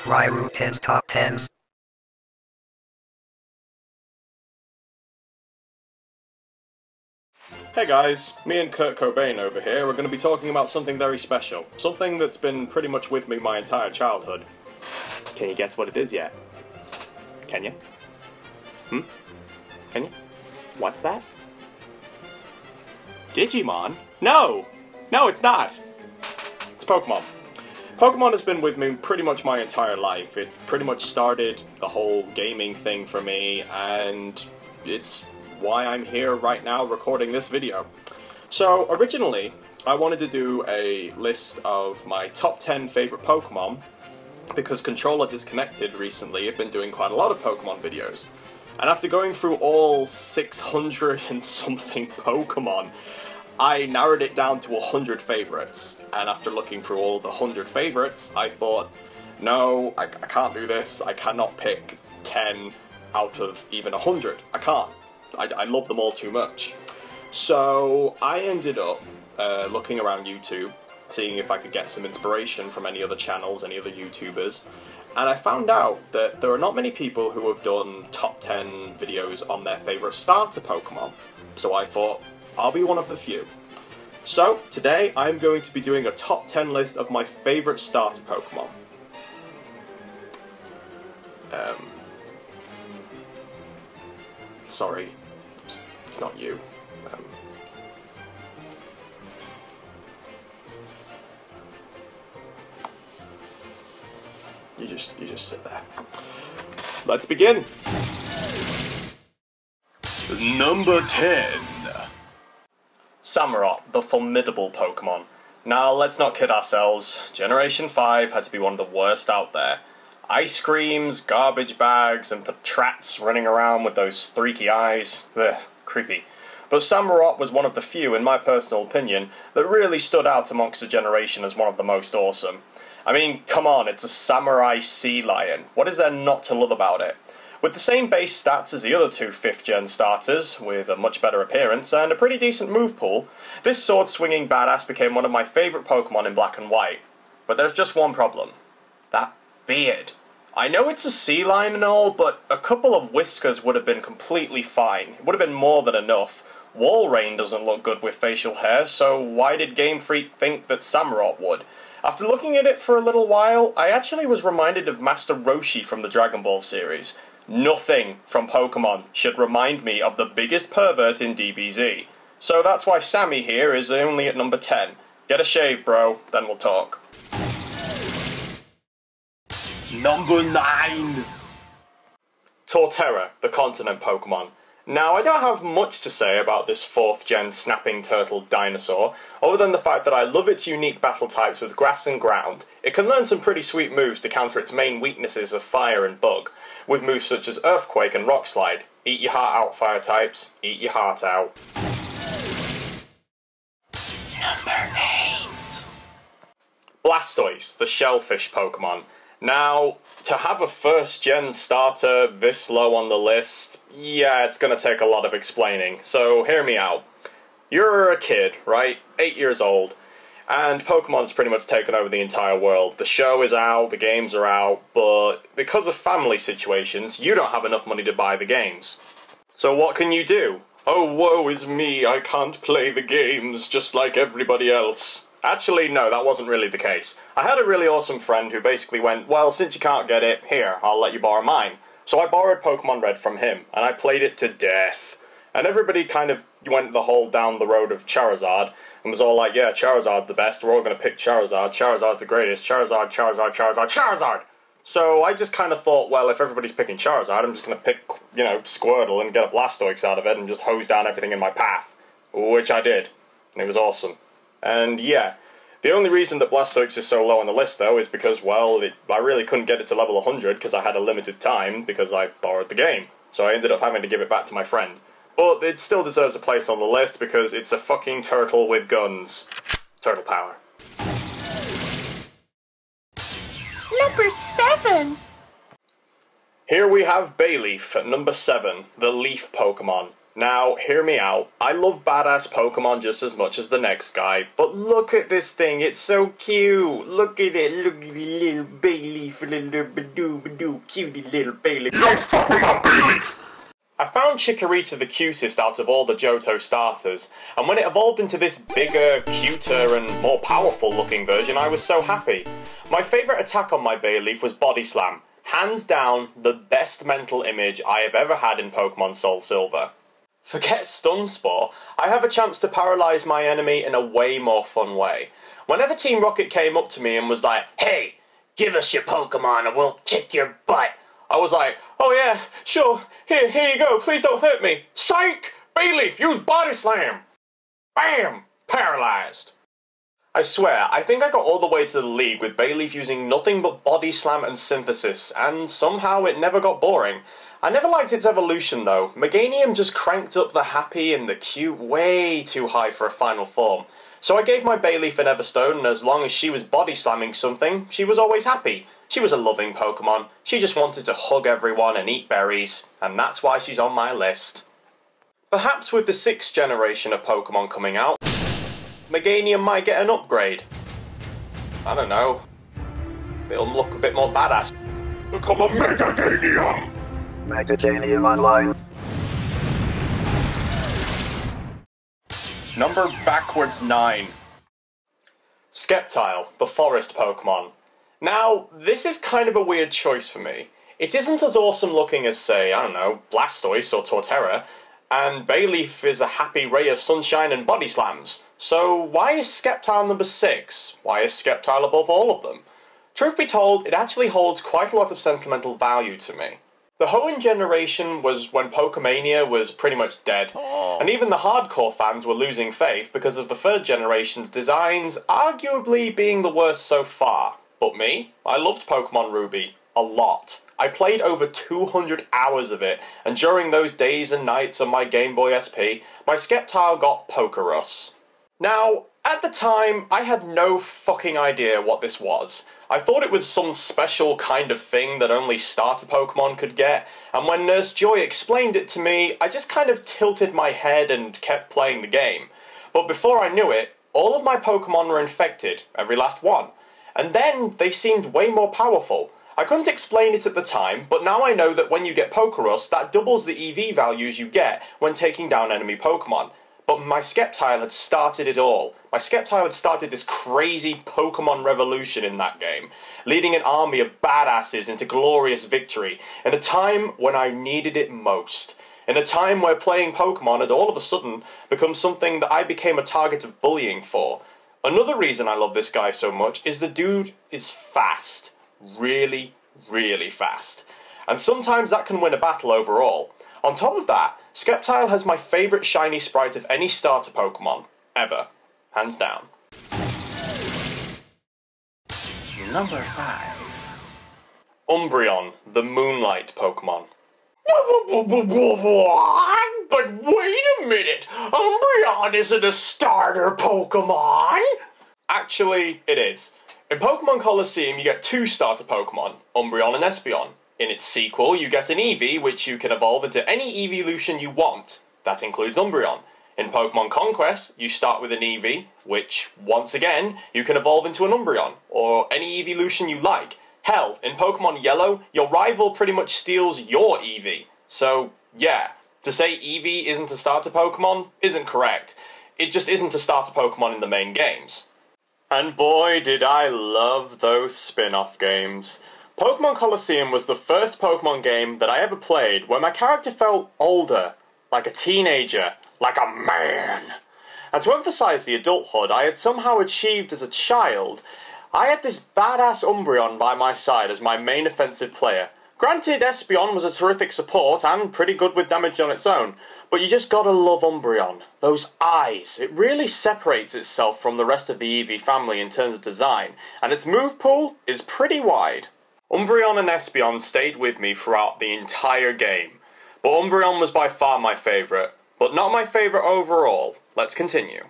Ryrukin's Top 10s. Hey guys, me and Kurt Cobain over here are going to be talking about something very special. Something that's been pretty much with me my entire childhood. Can you guess what it is yet? Can you? Can you? What's that? Digimon? No! No, it's not! It's Pokemon. Pokemon has been with me pretty much my entire life. It pretty much started the whole gaming thing for me, and it's why I'm here right now recording this video. So, originally, I wanted to do a list of my top 10 favourite Pokemon, because Controller Disconnected recently have been doing quite a lot of Pokemon videos. And after going through all 600 and something Pokemon, I narrowed it down to 100 favourites. And after looking through all the 100 favourites, I thought, no, I can't do this. I cannot pick 10 out of even 100. I can't. I love them all too much. So I ended up looking around YouTube, seeing if I could get some inspiration from any other channels, any other YouTubers, and I found out that there are not many people who have done top 10 videos on their favourite starter Pokemon. So I thought, I'll be one of the few. So today I'm going to be doing a top 10 list of my favourite starter Pokemon. Sorry, it's not you. You just sit there. Let's begin. Number 10. Samurott, the formidable Pokemon. Now, let's not kid ourselves. Generation 5 had to be one of the worst out there. Ice creams, garbage bags, and Patrats running around with those freaky eyes. Ugh, creepy. But Samurott was one of the few, in my personal opinion, that really stood out amongst the generation as one of the most awesome. I mean, come on, it's a samurai sea lion. What is there not to love about it? With the same base stats as the other two 5th gen starters, with a much better appearance and a pretty decent move pool, this sword-swinging badass became one of my favourite Pokemon in Black and White. But there's just one problem. That beard. I know it's a sea lion and all, but a couple of whiskers would have been completely fine. It would have been more than enough. Walrein doesn't look good with facial hair, so why did Game Freak think that Samurott would? After looking at it for a little while, I actually was reminded of Master Roshi from the Dragon Ball series. Nothing from Pokemon should remind me of the biggest pervert in DBZ. So that's why Sammy here is only at number 10. Get a shave, bro, then we'll talk. Number 9! Torterra, the continent Pokemon. Now, I don't have much to say about this 4th gen snapping turtle dinosaur, other than the fact that I love its unique battle types with grass and ground. It can learn some pretty sweet moves to counter its main weaknesses of fire and bug, with moves such as Earthquake and Rock Slide. Eat your heart out, fire types. Eat your heart out. Number 8. Blastoise, the shellfish Pokemon. Now, to have a 1st gen starter this low on the list, yeah, it's gonna take a lot of explaining, so hear me out. You're a kid, right? 8 years old, and Pokemon's pretty much taken over the entire world. The show is out, the games are out, but because of family situations, you don't have enough money to buy the games. So what can you do? Oh, woe is me, I can't play the games just like everybody else. Actually, no, that wasn't really the case. I had a really awesome friend who basically went, well, since you can't get it, here, I'll let you borrow mine. So I borrowed Pokemon Red from him, and I played it to death. And everybody kind of went the whole down the road of Charizard, and was all like, yeah, Charizard's the best, we're all going to pick Charizard, Charizard's the greatest, Charizard, Charizard, Charizard, Charizard! So I just kind of thought, well, if everybody's picking Charizard, I'm just going to pick, you know, Squirtle and get a Blastoise out of it and just hose down everything in my path. Which I did. And it was awesome. And yeah, the only reason that Blastoise is so low on the list, though, is because, well, I really couldn't get it to level 100 because I had a limited time because I borrowed the game. So I ended up having to give it back to my friend. But it still deserves a place on the list because it's a fucking turtle with guns. Turtle power. Number 7! Here we have Bayleef at number 7, the Leaf Pokemon. Now, hear me out. I love badass Pokemon just as much as the next guy, but look at this thing, it's so cute! Look at it, look at the little Bayleef, little badoo, cutie little Bayleef. You don't fuck with my Bayleef! I found Chikorita the cutest out of all the Johto starters, and when it evolved into this bigger, cuter, and more powerful looking version, I was so happy. My favourite attack on my Bayleef was Body Slam. Hands down, the best mental image I have ever had in Pokemon Soul Silver. Forget Stun Spore, I have a chance to paralyse my enemy in a way more fun way. Whenever Team Rocket came up to me and was like, "Hey, give us your Pokemon and we'll kick your butt," I was like, "Oh yeah, sure, here you go, please don't hurt me." Psych! Bayleef, use Body Slam! Bam! Paralysed. I swear, I think I got all the way to the league with Bayleef using nothing but Body Slam and Synthesis, and somehow it never got boring. I never liked its evolution though. Meganium just cranked up the happy and the cute way too high for a final form. So I gave my Bayleef an Everstone, and as long as she was body slamming something, she was always happy. She was a loving Pokemon. She just wanted to hug everyone and eat berries, and that's why she's on my list. Perhaps with the 6th generation of Pokemon coming out, Meganium might get an upgrade. I don't know. It'll look a bit more badass. Become a Meganium! Meganium Online. Number backwards 9. Sceptile, the forest Pokemon. Now, this is kind of a weird choice for me. It isn't as awesome looking as, say, I don't know, Blastoise or Torterra, and Bayleef is a happy ray of sunshine and body slams. So why is Sceptile number 6? Why is Sceptile above all of them? Truth be told, it actually holds quite a lot of sentimental value to me. The Hoenn generation was when Pokemania was pretty much dead, and even the hardcore fans were losing faith because of the 3rd generation's designs arguably being the worst so far. But me? I loved Pokemon Ruby. A lot. I played over 200 hours of it, and during those days and nights on my Game Boy SP, my Sceptile got Pokerus. Now, at the time, I had no fucking idea what this was. I thought it was some special kind of thing that only starter Pokemon could get, and when Nurse Joy explained it to me, I just kind of tilted my head and kept playing the game. But before I knew it, all of my Pokemon were infected, every last one. And then they seemed way more powerful. I couldn't explain it at the time, but now I know that when you get Pokerus, that doubles the EV values you get when taking down enemy Pokemon. But my Sceptile had started it all. My Sceptile had started this crazy Pokemon revolution in that game, leading an army of badasses into glorious victory, in a time when I needed it most. In a time where playing Pokemon had all of a sudden become something that I became a target of bullying for. Another reason I love this guy so much is the dude is fast. Really, really fast. And sometimes that can win a battle overall. On top of that, Sceptile has my favourite shiny sprite of any starter Pokemon, ever. Hands down. Number 5. Umbreon, the Moonlight Pokemon. But wait a minute! Umbreon isn't a starter Pokemon! Actually, it is. In Pokemon Colosseum, you get 2 starter Pokemon, Umbreon and Espeon. In its sequel, you get an Eevee, which you can evolve into any evolution you want. That includes Umbreon. In Pokemon Conquest, you start with an Eevee, which, once again, you can evolve into an Umbreon, or any evolution you like. Hell, in Pokemon Yellow, your rival pretty much steals your Eevee. So, yeah, to say Eevee isn't a starter Pokemon isn't correct. It just isn't a starter Pokemon in the main games. And boy, did I love those spin-off games. Pokemon Colosseum was the first Pokemon game that I ever played where my character felt older, like a teenager, like a man. And to emphasize the adulthood I had somehow achieved as a child, I had this badass Umbreon by my side as my main offensive player. Granted, Espeon was a terrific support and pretty good with damage on its own, but you just gotta love Umbreon. Those eyes, it really separates itself from the rest of the Eevee family in terms of design, and its move pool is pretty wide. Umbreon and Espeon stayed with me throughout the entire game, but Umbreon was by far my favourite, but not my favourite overall. Let's continue.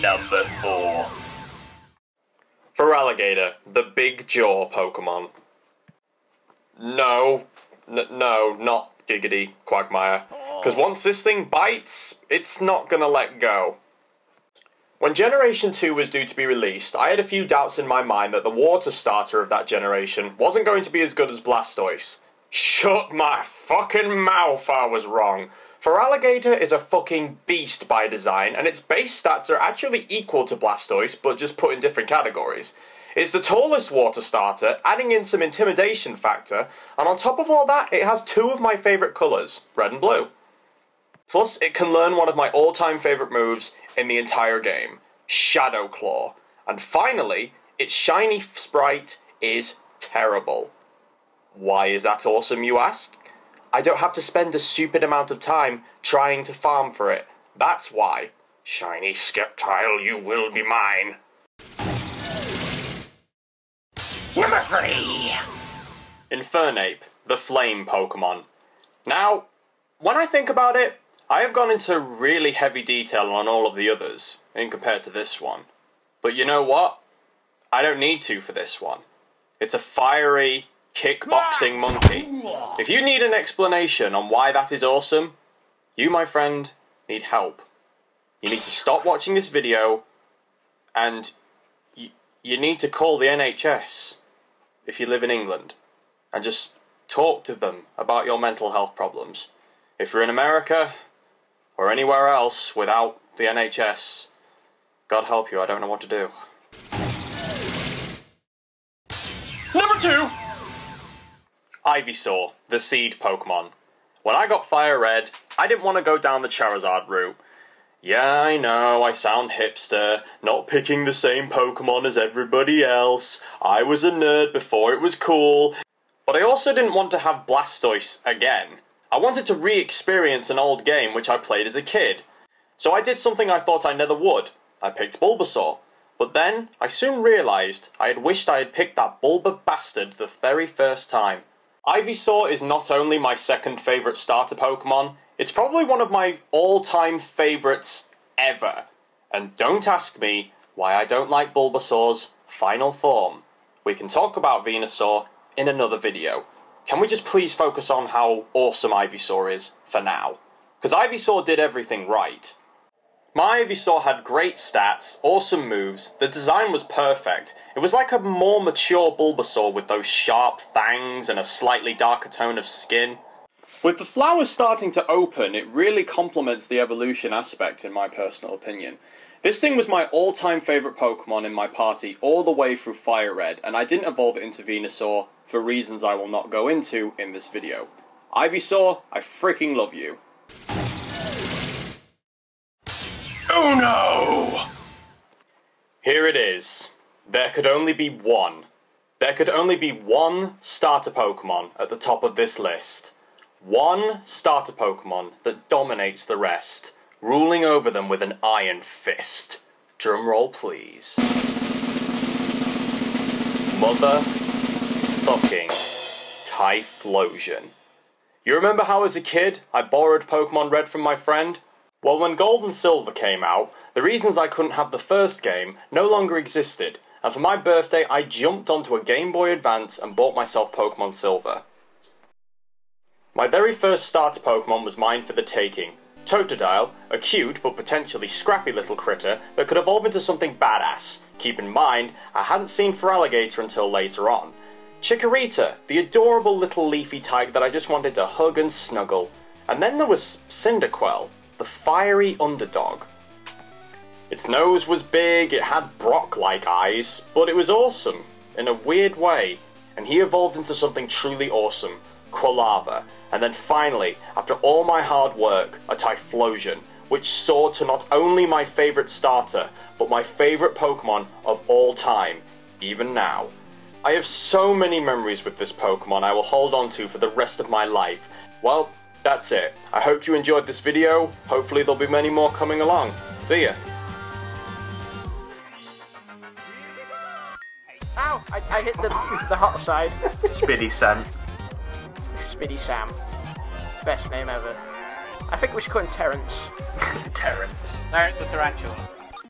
Number 4. Feraligatr, the Big Jaw Pokemon. No, not giggity quagmire. Because once this thing bites, it's not gonna let go. When Generation 2 was due to be released, I had a few doubts in my mind that the water starter of that generation wasn't going to be as good as Blastoise. Shut my fucking mouth, I was wrong. Feraligatr is a fucking beast by design, and its base stats are actually equal to Blastoise, but just put in different categories. It's the tallest water starter, adding in some intimidation factor, and on top of all that, it has two of my favourite colours, red and blue. Plus, it can learn one of my all-time favourite moves in the entire game, Shadow Claw. And finally, its shiny sprite is terrible. Why is that awesome, you ask? I don't have to spend a stupid amount of time trying to farm for it. That's why. Shiny Sceptile, you will be mine. Number 3! Infernape, the flame Pokemon. Now, when I think about it, I have gone into really heavy detail on all of the others, in compared to this one. But you know what? I don't need to for this one. It's a fiery, kickboxing monkey. If you need an explanation on why that is awesome, you, my friend, need help. You need to stop watching this video, and you need to call the NHS, if you live in England, and just talk to them about your mental health problems. If you're in America, or anywhere else without the NHS, God help you, I don't know what to do. Number 2! Ivysaur, the seed Pokemon. When I got Fire Red, I didn't want to go down the Charizard route. Yeah, I know, I sound hipster, not picking the same Pokemon as everybody else. I was a nerd before it was cool. But I also didn't want to have Blastoise again. I wanted to re-experience an old game which I played as a kid. So I did something I thought I never would. I picked Bulbasaur. But then, I soon realised I had wished I had picked that Bulba bastard the very first time. Ivysaur is not only my second favourite starter Pokemon, it's probably one of my all-time favourites ever. And don't ask me why I don't like Bulbasaur's final form. We can talk about Venusaur in another video. Can we just please focus on how awesome Ivysaur is for now? Because Ivysaur did everything right. My Ivysaur had great stats, awesome moves, the design was perfect. It was like a more mature Bulbasaur with those sharp fangs and a slightly darker tone of skin. With the flowers starting to open, it really complements the evolution aspect in my personal opinion. This thing was my all-time favourite Pokemon in my party all the way through Fire Red, and I didn't evolve it into Venusaur for reasons I will not go into in this video. Ivysaur, I freaking love you. Oh no! Here it is. There could only be one. There could only be one starter Pokemon at the top of this list. One starter Pokemon that dominates the rest, ruling over them with an iron fist. Drumroll, please. Mother-fucking Typhlosion. You remember how as a kid, I borrowed Pokemon Red from my friend? Well, when Gold and Silver came out, the reasons I couldn't have the first game no longer existed, and for my birthday I jumped onto a Game Boy Advance and bought myself Pokemon Silver. My very first starter Pokemon was mine for the taking. Torterra, a cute but potentially scrappy little critter that could evolve into something badass. Keep in mind, I hadn't seen Feraligatr until later on. Chikorita, the adorable little leafy type that I just wanted to hug and snuggle. And then there was Cyndaquil, the fiery underdog. Its nose was big, it had Brock-like eyes, but it was awesome, in a weird way, and he evolved into something truly awesome, Quilava, and then finally, after all my hard work, a Typhlosion, which soared to not only my favourite starter, but my favourite Pokemon of all time, even now. I have so many memories with this Pokemon I will hold on to for the rest of my life. Well, that's it. I hope you enjoyed this video. Hopefully there'll be many more coming along. See ya. Ow! I hit the hot side. Spiddy Sam. Spiddy Sam. Best name ever. I think we should call him Terrence. Terrence. No, it's a tarantula.